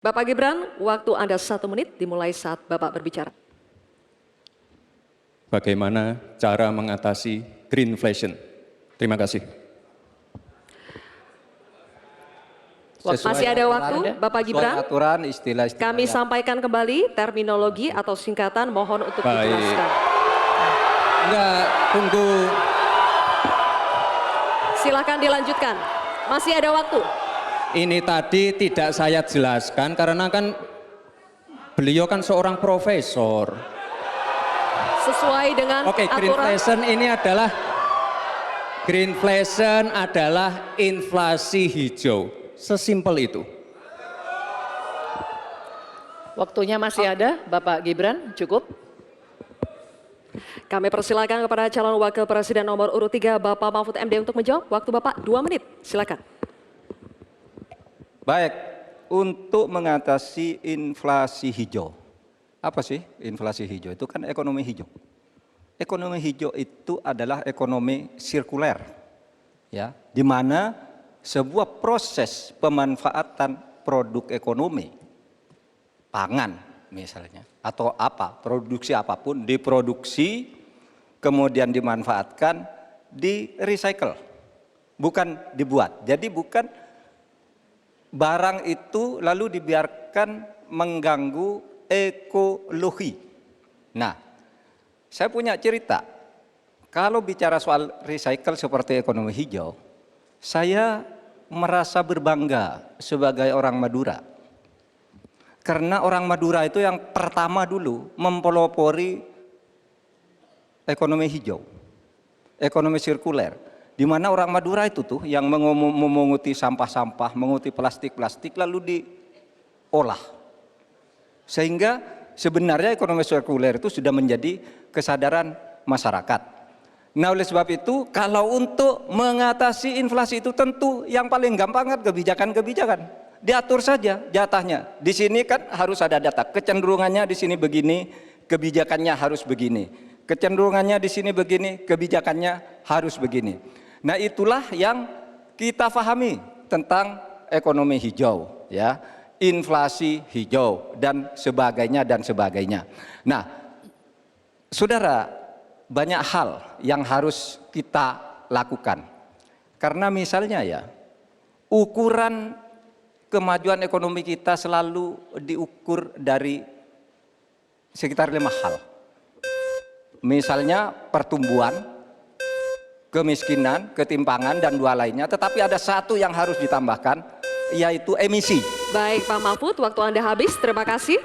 Bapak Gibran, waktu Anda 1 menit dimulai saat Bapak berbicara. Bagaimana cara mengatasi greenflation? Terima kasih. Masih ada waktu, Bapak Gibran. Aturan istilah-istilah Kami sampaikan kembali terminologi atau singkatan, mohon untuk Baik. dijelaskan. Enggak, tunggu. Silakan dilanjutkan. Masih ada waktu. Ini tadi tidak saya jelaskan karena kan beliau kan seorang profesor. Sesuai dengan Oke, aturan. greenflation adalah inflasi hijau. Sesimpel itu. Waktunya masih ada, Bapak Gibran, cukup. Kami persilakan kepada calon wakil presiden nomor urut 3, Bapak Mahfud MD untuk menjawab. Waktu Bapak 2 menit, silakan. Baik, untuk mengatasi inflasi hijau. Apa sih inflasi hijau? Itu kan ekonomi hijau. Ekonomi hijau itu adalah ekonomi sirkuler, ya, di mana sebuah proses pemanfaatan produk ekonomi, pangan misalnya, atau produksi apapun, diproduksi, kemudian dimanfaatkan, di recycle, bukan dibuat. Jadi bukan barang itu lalu dibiarkan mengganggu ekologi. Nah, saya punya cerita. Kalau bicara soal recycle seperti ekonomi hijau, saya merasa berbangga sebagai orang Madura. Karena orang Madura itu yang pertama dulu mempelopori ekonomi hijau, ekonomi sirkuler. Di mana orang Madura itu tuh yang memunguti sampah-sampah, menguti plastik-plastik lalu diolah. Sehingga sebenarnya ekonomi sirkuler itu sudah menjadi kesadaran masyarakat. Nah, oleh sebab itu kalau untuk mengatasi inflasi itu tentu yang paling gampang kan kebijakan-kebijakan. Diatur saja jatahnya. Di sini kan harus ada data. Kecenderungannya di sini begini, kebijakannya harus begini. Kecenderungannya di sini begini, kebijakannya harus begini. Nah, itulah yang kita pahami tentang ekonomi hijau, ya, inflasi hijau dan sebagainya dan sebagainya. Nah, saudara, banyak hal yang harus kita lakukan. Karena misalnya ya, ukuran kemajuan ekonomi kita selalu diukur dari sekitar 5 hal. Misalnya pertumbuhan, kemiskinan, ketimpangan, dan 2 lainnya. Tetapi ada 1 yang harus ditambahkan, yaitu emisi. Baik Pak Mahfud, waktu Anda habis, terima kasih.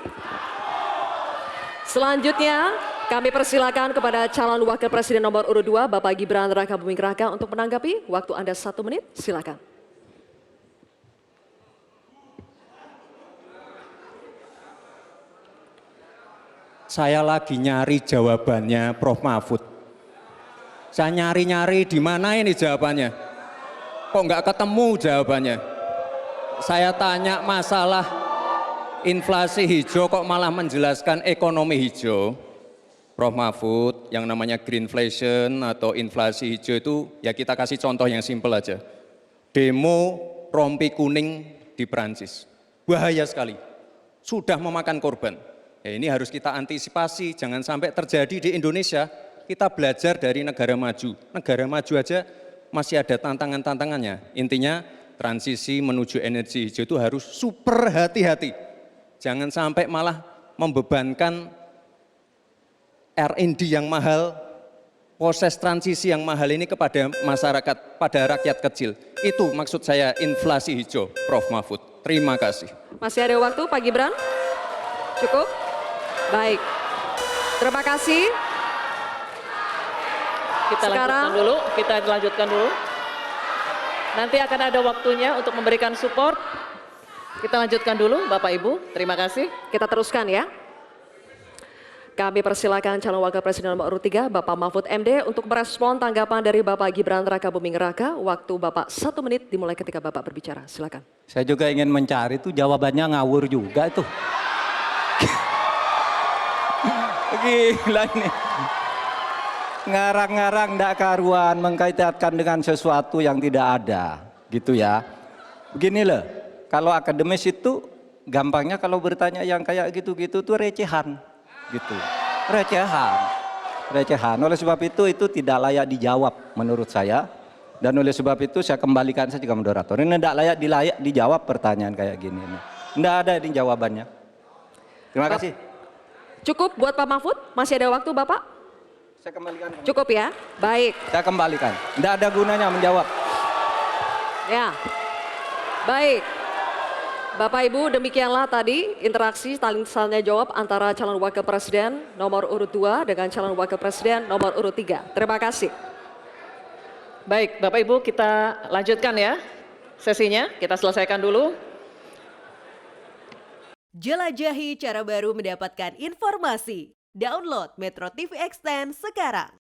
Selanjutnya kami persilakan kepada calon wakil presiden nomor urut 2, Bapak Gibran Rakabuming Raka untuk menanggapi. Waktu Anda 1 menit, silakan. Saya lagi nyari jawabannya Prof. Mahfud. Saya nyari-nyari di mana ini jawabannya. Kok nggak ketemu jawabannya. Saya tanya masalah inflasi hijau kok malah menjelaskan ekonomi hijau. Prof. Mahfud, yang namanya greenflation atau inflasi hijau itu ya kita kasih contoh yang simpel aja. Demo rompi kuning di Perancis. Bahaya sekali. Sudah memakan korban. Ya, ini harus kita antisipasi, jangan sampai terjadi di Indonesia. Kita belajar dari negara maju. Negara maju aja masih ada tantangan-tantangannya. Intinya transisi menuju energi hijau itu harus super hati-hati. Jangan sampai malah membebankan R&D yang mahal, proses transisi yang mahal ini kepada masyarakat, pada rakyat kecil. Itu maksud saya inflasi hijau, Prof. Mahfud. Terima kasih. Masih ada waktu Pak Gibran? Cukup? Baik. Terima kasih. Kita lanjutkan dulu. Nanti akan ada waktunya untuk memberikan support. Kita lanjutkan dulu, Bapak Ibu. Terima kasih. Kita teruskan ya. Kami persilakan calon wakil presiden nomor urut 3, Bapak Mahfud MD untuk merespon tanggapan dari Bapak Gibran Rakabuming Raka. Waktu Bapak 1 menit dimulai ketika Bapak berbicara. Silakan. Saya juga ingin mencari tuh jawabannya ngawur juga tuh. Gila ini. Ngarang-ngarang ndak karuan, mengkaitkan dengan sesuatu yang tidak ada, gitu ya. Begini loh, kalau akademis itu gampangnya kalau bertanya yang kayak gitu-gitu tuh recehan, gitu. Recehan. Oleh sebab itu tidak layak dijawab menurut saya. Dan oleh sebab itu saya kembalikan saja ke moderator. Ini tidak layak dijawab pertanyaan kayak gini. Tidak ada ini jawabannya. Terima kasih. Cukup buat Pak Mahfud? Masih ada waktu Bapak? Saya kembalikan. Cukup ya? Baik. Saya kembalikan. Tidak ada gunanya menjawab. Ya. Baik. Bapak Ibu, demikianlah tadi interaksi tanya jawab antara calon wakil presiden nomor urut 2 dengan calon wakil presiden nomor urut 3. Terima kasih. Baik, Bapak Ibu kita lanjutkan ya sesinya, kita selesaikan dulu. Jelajahi cara baru mendapatkan informasi. Download Metro TV Extend sekarang.